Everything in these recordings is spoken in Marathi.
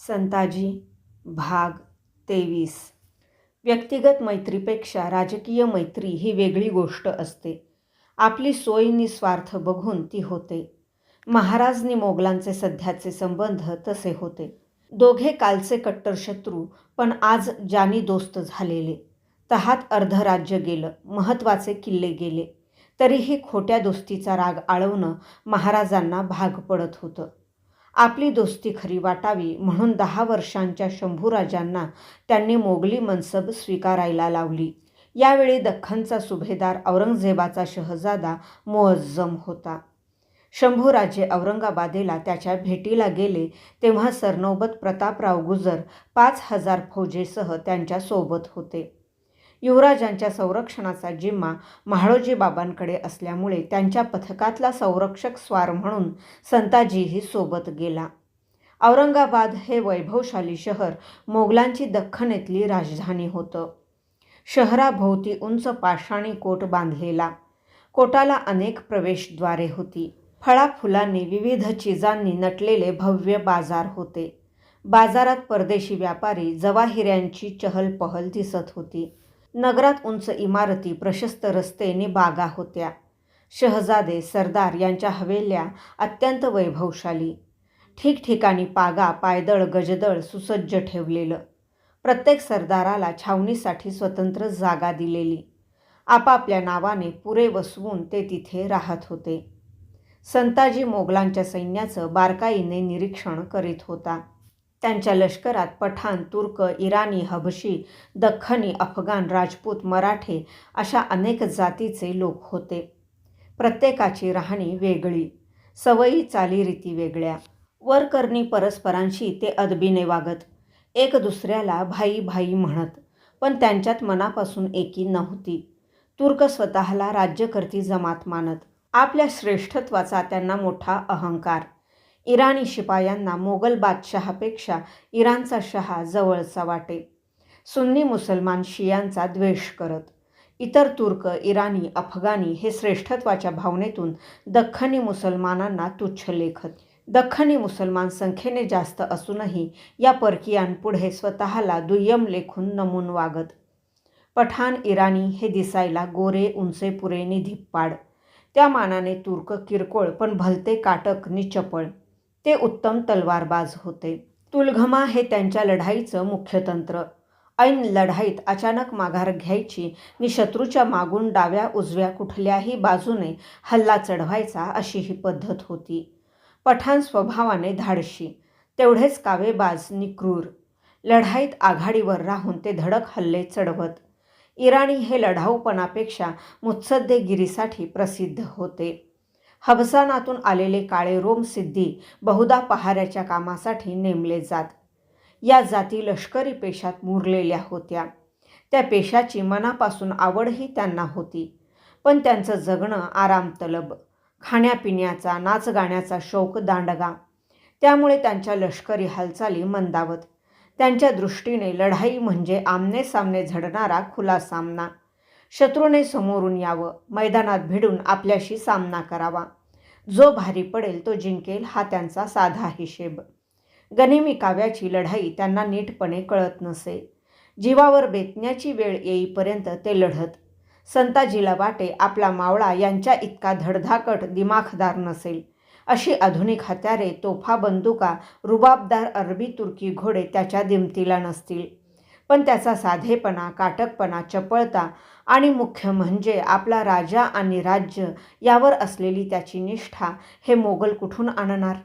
संताजी भाग 23. व्यक्तिगत मैत्रीपेक्षा राजकीय मैत्री ही वेगळी गोष्ट असते. आपली सोय निस्वार्थ बघून ती होते. महाराज मोगलांचे सध्याचे संबंध तसे होते. दोघे कालचे कट्टर शत्रू, पण आज जानी दोस्त झालेले. तहात अर्ध राज्य गेलं, महत्त्वाचे किल्ले गेले, तरीही खोट्या दोस्तीचा राग आळवणं महाराजांना भाग पडत होतं. आपली दोस्ती खरी वाटावी म्हणून 10 वर्षांच्या शंभूराजांना त्यांनी मोगली मनसब स्वीकारायला लावली. यावेळी दख्खनचा सुभेदार औरंगजेबाचा शहजादा मुअज्जम होता. शंभूराजे औरंगाबादेला त्याच्या भेटीला गेले तेव्हा सरनौबत प्रतापराव गुजर 5000 फौजेसह त्यांच्या सोबत होते. युवराजांच्या संरक्षणाचा जिम्मा म्हाळोजी बाबांकडे असल्यामुळे त्यांच्या पथकातला संरक्षक स्वार म्हणून संताजीही सोबत गेला. औरंगाबाद हे वैभवशाली शहर मोगलांची दख्खनेतली राजधानी होतं. शहराभोवती उंच पाषाणी कोट बांधलेला. कोटाला अनेक प्रवेशद्वारे होती. फळाफुलांनी विविध चीजांनी नटलेले भव्य बाजार होते. बाजारात परदेशी व्यापारी जवाहिऱ्यांची चहलपहल दिसत होती. नगरात उंच इमारती, प्रशस्त रस्ते नि बागा होत्या. शहजादे, सरदार यांच्या हवेल्या अत्यंत वैभवशाली. ठिकठिकाणी पागा, पायदळ, गजदळ सुसज्ज ठेवलेलं. प्रत्येक सरदाराला छावणीसाठी स्वतंत्र जागा दिलेली. आपापल्या नावाने पुरे वसवून ते तिथे राहत होते. संताजी मोगलांच्या सैन्याचं बारकाईने निरीक्षण करीत होता. त्यांच्या लष्करात पठाण, तुर्क, इराणी, हबशी, दख्खनी, अफगाण, राजपूत, मराठे अशा अनेक जातीचे लोक होते. प्रत्येकाची राहणी वेगळी, सवयी चालीरीती वेगळ्या. वरकरणी परस्परांशी ते अदबीने वागत, एक दुसऱ्याला भाई भाई म्हणत, पण त्यांच्यात मनापासून एकी नव्हती. तुर्क स्वतःला राज्यकर्ती जमात मानत. आपल्या श्रेष्ठत्वाचा त्यांना मोठा अहंकार. इराणी शिपायांना मोगल बादशहापेक्षा इराणचा शहा जवळचा वाटे. सुन्नी मुसलमान शियांचा द्वेष करत. इतर तुर्क, इराणी, अफगाणी हे श्रेष्ठत्वाच्या भावनेतून दख्खनी मुसलमानांना तुच्छ लेखत. दख्खनी मुसलमान संख्येने जास्त असूनही या परकीयांपुढे स्वतःला दुय्यम लेखून नमून वागत. पठाण, इराणी हे दिसायला गोरे, उंचेपुरे नि धिप्पाड. त्या मानाने तुर्क किरकोळ पण भलते काटक नि चपळ. ते उत्तम तलवारबाज होते. तुलघमा हे त्यांच्या लढाईचं मुख्य तंत्र. ऐन लढाईत अचानक माघार घ्यायची नि शत्रूच्या मागून डाव्या उजव्या कुठल्याही बाजूने हल्ला चढवायचा अशी ही पद्धत होती. पठाण स्वभावाने धाडशी, तेवढेच कावेबाज नि क्रूर. लढाईत आघाडीवर राहून ते धडक हल्ले चढवत. इराणी हे लढाऊपणापेक्षा मुत्सद्देगिरीसाठी प्रसिद्ध होते. हबसानातून आलेले काळे रोम सिद्धी बहुधा पहाऱ्याच्या कामासाठी नेमले जात. या जाती लष्करी पेशात मुरलेल्या होत्या. त्या पेशाची मनापासून आवडही त्यांना होती, पण त्यांचं जगणं आरामतलब, खाण्यापिण्याचा, नाचगाण्याचा शौक दांडगा. त्यामुळे त्यांच्या लष्करी हालचाली मंदावत. त्यांच्या दृष्टीने लढाई म्हणजे आमनेसामने झडणारा खुला सामना. शत्रूने समोरून यावं, मैदानात भिडून आपल्याशी सामना करावा. जो भारी पडेल तो जिंकेल हा त्यांचा साधा हिशेब. गनिमी काव्याची लढाई त्यांना नीटपणे कळत नसे. जीवावर बेतण्याची वेळ येईपर्यंत ते लढत. संताजीला वाटे आपला मावळा यांच्या इतका धडधाकट दिमाखदार नसेल. अशी आधुनिक हत्यारे, तोफा, बंदुका, रुबाबदार अरबी तुर्की घोडे त्याच्या दिमतीला नसतील. पण त्याचा साधेपणा, काटकपणा, चपळता आणि मुख्य म्हणजे आपला राजा आणि राज्य यावर असलेली त्याची निष्ठा हे मोगल कुठून आणणार?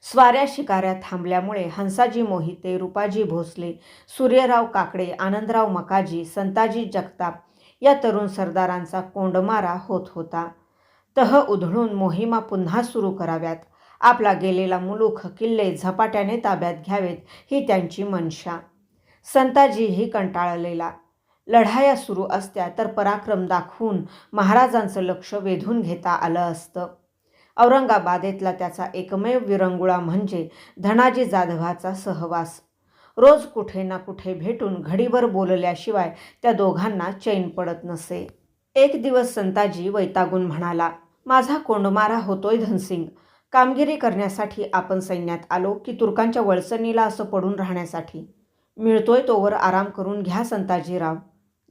स्वाऱ्या शिकाऱ्या थांबल्यामुळे हंसाजी मोहिते, रूपाजी भोसले, सूर्यराव काकडे, आनंदराव मकाजी, संताजी जगताप या तरुण सरदारांचा कोंडमारा होत होता. तह उधळून मोहिमा पुन्हा सुरू कराव्यात. आपला गेलेला मुलूख, किल्ले झपाट्याने ताब्यात घ्यावेत ही त्यांची मनशा. संताजीही कंटाळलेला. लढाया सुरू असत्या तर पराक्रम दाखवून महाराजांचं लक्ष वेधून घेता आलं असतं. औरंगाबादेतला त्याचा एकमेव विरंगुळा म्हणजे धनाजी जाधवाचा सहवास. रोज कुठे ना कुठे भेटून घडीभर बोलल्याशिवाय त्या दोघांना चैन पडत नसे. एक दिवस संताजी वैतागून म्हणाला, माझा कोंडमारा होतोय धनसिंग. कामगिरी करण्यासाठी आपण सैन्यात आलो की तुर्कांच्या वळसणीला असं पडून राहण्यासाठी? मिळतोय तोवर आराम करून घ्या संताजीराव,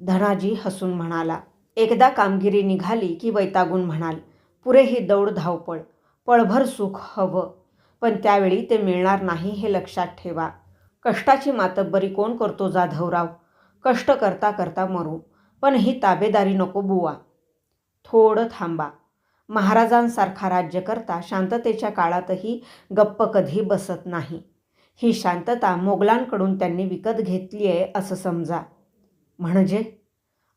धनाजी हसून म्हणाला. एकदा कामगिरी निघाली की वैतागून म्हणाल, पुरे ही दौड धावपळ, पळभर सुख हवं, पण त्यावेळी ते मिळणार नाही हे लक्षात ठेवा. कष्टाची मातब्बरी कोण करतो जाधवराव? कष्ट करता करता मरू, पण ही ताबेदारी नको बुवा. थोडं थांबा. महाराजांसारखा राज्यकर्ता शांततेच्या काळातही गप्प कधी बसत नाही. ही शांतता मोगलांकडून त्यांनी विकत घेतली आहे असं समजा. म्हणजे?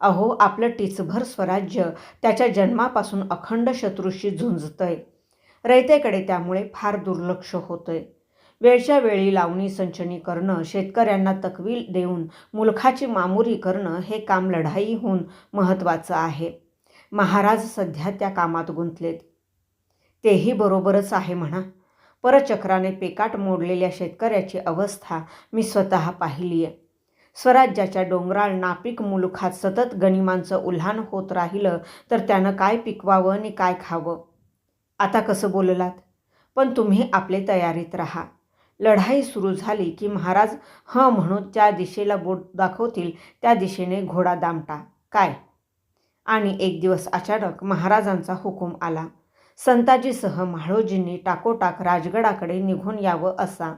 अहो, आपलं टिचभर स्वराज्य त्याच्या जन्मापासून अखंड शत्रूशी झुंजतंय. रयतेकडे त्यामुळे फार दुर्लक्ष होतंय. वेळच्या वेळी लावणी संचनी करणं, शेतकऱ्यांना तकवील देऊन मुलखाची मामुरी करणं हे काम लढाईहून महत्त्वाचं आहे. महाराज सध्या त्या कामात गुंतलेत. तेही बरोबरच आहे म्हणा. परचक्राने पेकाट मोडलेल्या शेतकऱ्याची अवस्था मी स्वतः पाहिली आहे. स्वराज्याच्या डोंगराळ नापीक मुलखात सतत गनिमांचं उल्हाण होत राहिलं तर त्यानं काय पिकवावं आणि काय खावं? आता कसं बोललात? पण तुम्ही आपले तयारीत राहा. लढाई सुरू झाली की महाराज हं म्हणून ज्या दिशेला बोट दाखवतील त्या दिशेने घोडा दामटा. काय? आणि एक दिवस अचानक महाराजांचा हुकूम आला. संताजीसह म्हाळोजींनी टाकोटाक राजगडाकडे निघून यावं असा.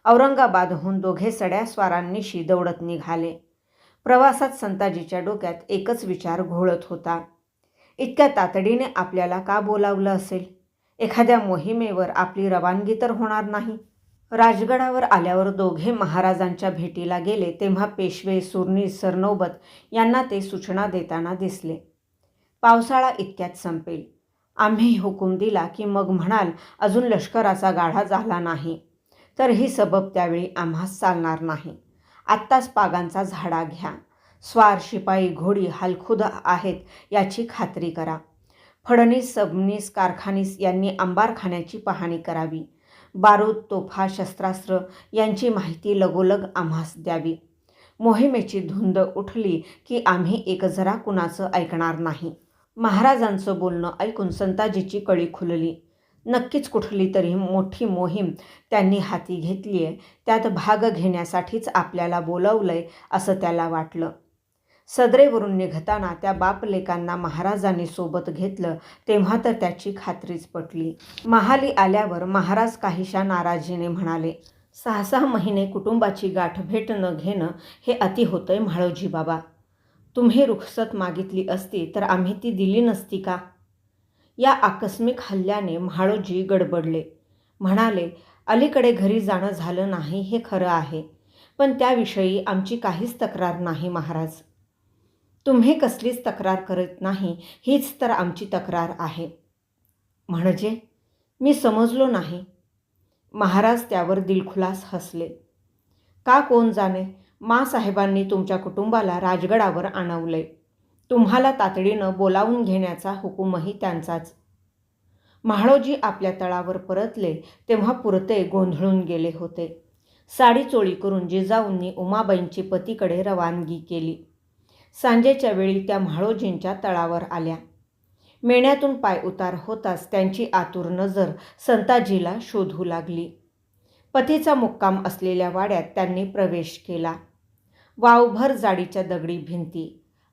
औरंगाबादहून दोघे सड्या स्वारांनिशी दौडत निघाले. प्रवासात संताजीच्या डोक्यात एकच विचार घोळत होता. इतक्या तातडीने आपल्याला का बोलावलं असेल? एखाद्या मोहिमेवर आपली रवानगी तर होणार नाही. राजगडावर आल्यावर दोघे महाराजांच्या भेटीला गेले तेव्हा पेशवे, सुरनीस, सरनौबत यांना ते सूचना देताना दिसले. पावसाळा इतक्यात संपेल. आम्ही हुकूम दिला की मग म्हणाल अजून लष्कराचा गाढा झाला नाही, तर ही सबब त्यावेळी आम्हास चालणार नाही. आत्ताच पागांचा झाडा घ्या. स्वार, शिपाई, घोडी हालखुद आहेत याची खात्री करा. फडणीस, सबनीस, कारखानीस यांनी अंबारखान्याची पाहणी करावी. बारूद, तोफा, शस्त्रास्त्र यांची माहिती लगोलग आम्हास द्यावी. मोहिमेची धुंद उठली की आम्ही एक जरा कुणाचं ऐकणार नाही. महाराजांचं बोलणं ऐकून संताजीची कळी खुलली. नक्कीच कुठली तरी मोठी मोहीम त्यांनी हाती घेतली आहे. त्यात भाग घेण्यासाठीच आपल्याला बोलवलंय असं त्याला वाटलं. सदरेवरून निघताना त्या बापलेकांना महाराजांनी सोबत घेतलं तेव्हा तर त्याची खात्रीच पटली. महाली आल्यावर महाराज काहीशा नाराजीने म्हणाले, 6-6 महिने कुटुंबाची गाठभेट न घेणं हे अति होतंय म्हाळोजी बाबा. तुम्ही रुखसत मागितली असती तर आम्ही ती दिली नसती का? या आकस्मिक हल्ल्याने म्हाळोजी गडबडले. म्हणाले, अलीकडे घरी जाणं झालं नाही हे खरं आहे, पण त्याविषयी आमची काहीच तक्रार नाही महाराज. तुम्ही कसलीच तक्रार करत नाही हीच तर आमची तक्रार आहे. म्हणजे? मी समजलो नाही. महाराज त्यावर दिलखुलास हसले. का कोण जाणे, माँसाहेबांनी तुमच्या कुटुंबाला राजगडावर आणवलंय. तुम्हाला तातडीनं बोलावून घेण्याचा हुकूमही त्यांचाच. म्हाळोजी आपल्या तळावर परतले तेव्हा पुरते गोंधळून गेले होते. साडीचोळी करून जिजाऊंनी उमाबाईंची पतीकडे रवानगी केली. सांजेच्या वेळी त्या म्हाळोजींच्या तळावर आल्या. मेण्यातून पाय उतार होताच त्यांची आतुर नजर संताजीला शोधू लागली. पतीचा मुक्काम असलेल्या वाड्यात त्यांनी प्रवेश केला. वावभर जाडीच्या दगडी भिंती,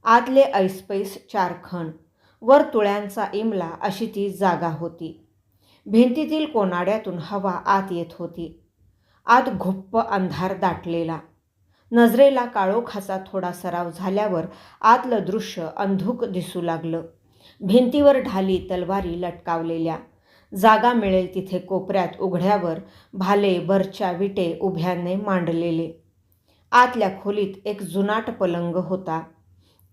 आतले ऐसपैस 4 खण, वर तुळ्यांचा इमला अशी ती जागा होती. भिंतीतील कोनाड्यातून हवा आत येत होती. आत घुप्प अंधार दाटलेला. नजरेला काळोखाचा थोडा सराव झाल्यावर आतलं दृश्य अंधुक दिसू लागलं. भिंतीवर ढाली तलवारी लटकावलेल्या, जागा मिळेल तिथे कोपऱ्यात उघड्यावर भाले, बरच्या, विटे उभ्याने मांडलेले. आतल्या खोलीत एक जुनाट पलंग होता.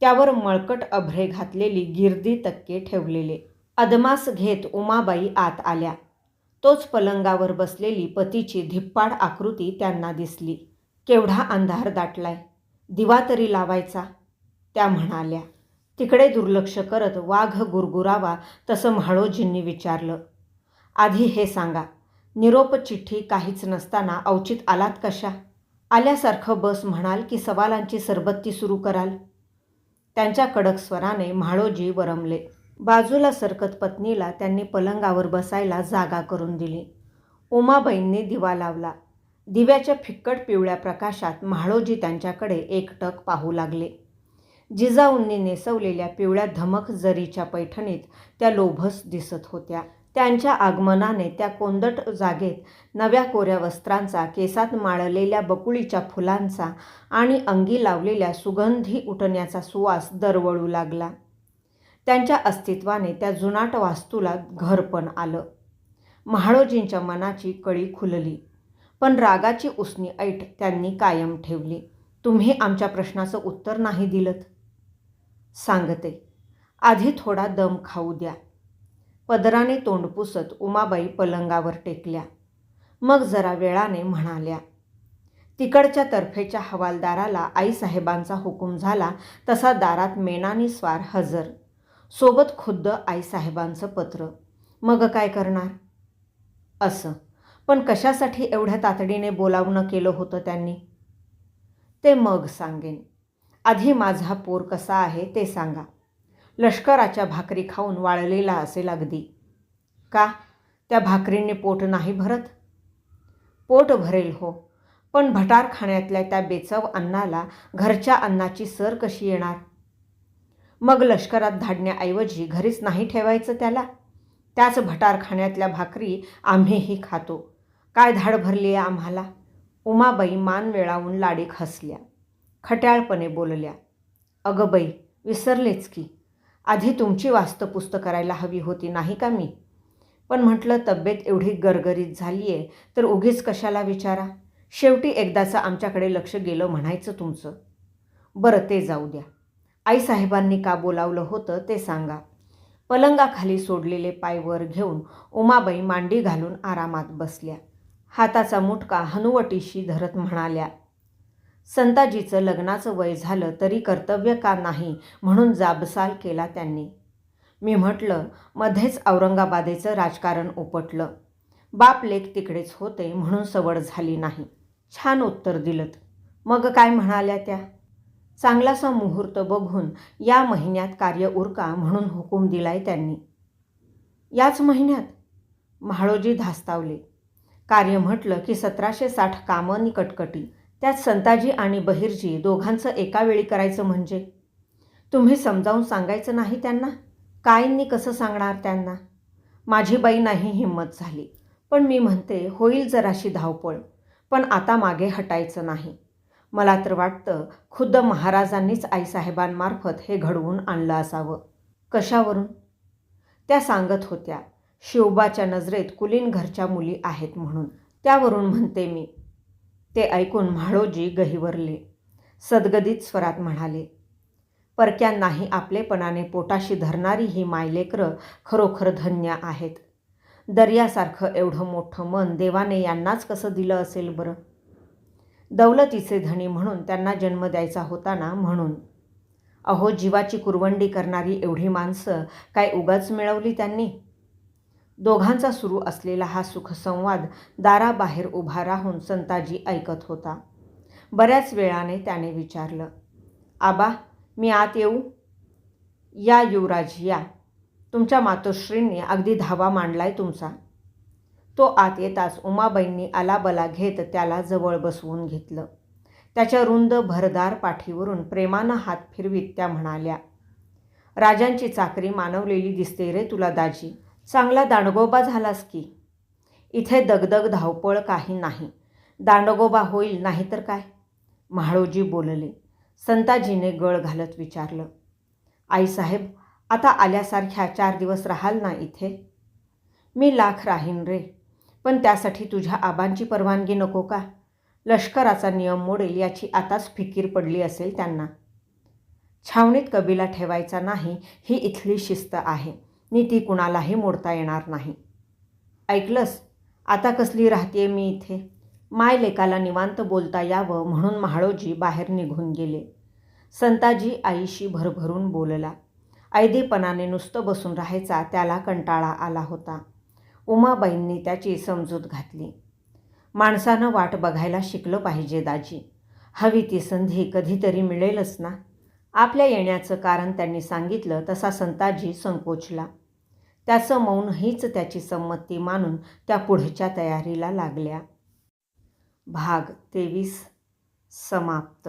त्यावर मळकट अभ्रे घातलेली गिरदी तक्के ठेवलेले. अदमास घेत उमाबाई आत आल्या. तोच पलंगावर बसलेली पतीची धिप्पाड आकृती त्यांना दिसली. केवढा अंधार दाटलाय, दिवा तरी लावायचा, त्या म्हणाल्या. तिकडे दुर्लक्ष करत वाघ गुरगुरावा तसं म्हाळोजींनी विचारलं, आधी हे सांगा, निरोप चिठ्ठी काहीच नसताना औचित आलात कशा? आल्यासारखं बस म्हणाल की सवालांची सरबत्ती सुरू कराल? त्यांच्या कडक स्वराने म्हाळोजी वरमले. बाजूला सरकत पत्नीला त्यांनी पलंगावर बसायला जागा करून दिली. उमाबाईंनी दिवा लावला. दिव्याच्या फिक्कट पिवळ्या प्रकाशात म्हाळोजी त्यांच्याकडे एकटक पाहू लागले. जिजाऊंनी नेसवलेल्या पिवळ्या धमक जरीच्या पैठणीत त्या लोभस दिसत होत्या. त्यांच्या आगमनाने त्या कोंदट जागेत नव्या कोऱ्या वस्त्रांचा, केसात माळलेल्या बकुळीच्या फुलांचा आणि अंगी लावलेल्या सुगंधी उटण्याचा सुवास दरवळू लागला. त्यांच्या अस्तित्वाने त्या जुनाट वास्तूला घरपण आलं. म्हाळोजींच्या मनाची कळी खुलली, पण रागाची उसणी ऐट त्यांनी कायम ठेवली. तुम्ही आमच्या प्रश्नाचं उत्तर नाही दिलंत. सांगते, आधी थोडा दम खाऊ द्या. पदराने तोंड पुसत उमाबाई पलंगावर टेकल्या. मग जरा वेळाने म्हणाल्या, तिकडच्या तर्फेच्या हवालदाराला आईसाहेबांचा हुकूम झाला तसा दारात मेनानी स्वार हजर, सोबत खुद्द आईसाहेबांचं पत्र. मग काय करणार? असं. पण कशासाठी एवढ्या तातडीने बोलावणं केलं होतं त्यांनी? ते मग सांगेन. आधी माझा पोर कसा आहे ते सांगा. लष्कराच्या भाकरी खाऊन वाळलेला असेल अगदी. का? त्या भाकरींनी पोट नाही भरत? पोट भरेल हो, पण भटारखान्यातल्या त्या बेचव अन्नाला घरच्या अन्नाची सर कशी येणार? मग लष्करात धाडण्याऐवजी घरीच नाही ठेवायचं त्याला? त्याच भटारखान्यातल्या भाकरी आम्हीही खातो. काय धाड भरली आहे आम्हाला? उमाबाई मान वेळावून लाडीक हसल्या. खट्याळपणे बोलल्या, अगं बाई, विसरलेच की. आधी तुमची वास्तपुस्त करायला हवी होती नाही का मी? पण म्हटलं तब्येत एवढी गरगरीत झाली आहे तर उगीच कशाला विचारा. शेवटी एकदाचं आमच्याकडे लक्ष गेलं म्हणायचं तुमचं. बरं ते जाऊ द्या. आईसाहेबांनी का बोलावलं होतं ते सांगा. पलंगाखाली सोडलेले पाय वर घेऊन उमाबाई मांडी घालून आरामात बसल्या. हाताचा मुटका हनुवटीशी धरत म्हणाल्या, संताजीचं लग्नाचं वय झालं तरी कर्तव्य का नाही म्हणून जाबसाल केला त्यांनी. मी म्हटलं मध्येच औरंगाबादेचं राजकारण उपटलं. बाप लेक तिकडेच होते म्हणून सवड झाली नाही. छान उत्तर दिलंत. मग काय म्हणाल्या त्या? चांगलासा मुहूर्त बघून या महिन्यात कार्य उरका म्हणून हुकूम दिलाय त्यांनी. याच महिन्यात? म्हाळोजी धास्तावले. कार्य म्हटलं की 1760 कामं नि कटकटी. त्यात संताजी आणि बहिर्जी दोघांचं एका वेळी करायचं म्हणजे? तुम्ही समजावून सांगायचं नाही त्यांना? कायंनी कसं सांगणार त्यांना? माझी बाई नाही हिंमत झाली. पण मी म्हणते होईल जराशी धावपळ, पण आता मागे हटायचं नाही. मला तर वाटतं खुद्द महाराजांनीच आईसाहेबांमार्फत हे घडवून आणलं असावं. कशावरून? त्या सांगत होत्या शिवबाच्या नजरेत कुलीन घरच्या मुली आहेत म्हणून. त्यावरून म्हणते मी. ते ऐकून म्हाळोजी गहिवरले. सदगदित स्वरात म्हणाले, परक्यांनाही आपलेपणाने पोटाशी धरणारी ही मायलेकरं खरोखर धन्य आहेत. दर्यासारखं एवढं मोठं मन देवाने यांनाच कसं दिलं असेल बरं? दौलतीचे धनी म्हणून त्यांना जन्म द्यायचा होता ना म्हणून. अहो, जीवाची कुरवंडी करणारी एवढी माणसं काय उगाच मिळवली त्यांनी? दोघांचा सुरू असलेला हा सुखसंवाद दाराबाहेर उभा राहून संताजी ऐकत होता. बऱ्याच वेळाने त्याने विचारलं, आबा, मी आत येऊ? या युवराज या. तुमच्या मातोश्रींनी अगदी धावा मांडलाय तुमचा. तो आत येताच उमाबाईंनी आलाबला घेत त्याला जवळ बसवून घेतलं. त्याच्या रुंद भरदार पाठीवरून प्रेमानं हात फिरवीत त्या म्हणाल्या, राजांची चाकरी मानवलेली दिसते रे तुला दाजी. चांगला दांडगोबा झालास की. इथे दगदग धावपळ काही नाही. दांडगोबा होईल नाही तर काय? म्हाळोजी बोलले. संताजीने गळ घालत विचारलं, आईसाहेब, आता आल्यासारख्या 4 दिवस राहाल ना इथे? मी लाख राहीन रे, पण त्यासाठी तुझ्या आबांची परवानगी नको का? लष्कराचा नियम मोडेल याची आताच फिकीर पडली असेल त्यांना. छावणीत कबिला ठेवायचा नाही ही इथली शिस्त आहे, नि ती कुणालाही मोडता येणार नाही. ऐकलंस? आता कसली राहतेय मी इथे? मायलेकाला निवांत बोलता यावं म्हणून म्हाळोजी बाहेर निघून गेले. संताजी आईशी भरभरून बोलला. ऐदेपणाने नुसतं बसून राहायचा त्याला कंटाळा आला होता. उमाबाईंनी त्याची समजूत घातली. माणसानं वाट बघायला शिकलं पाहिजे दाजी. हवी ती संधी कधीतरी मिळेलच ना. आपल्या येण्याचं कारण त्यांनी सांगितलं तसा संताजी संकोचला. त्याचं मौन हीच त्याची संमती मानून त्या पुढच्या तयारीला लागल्या. भाग 23 समाप्त.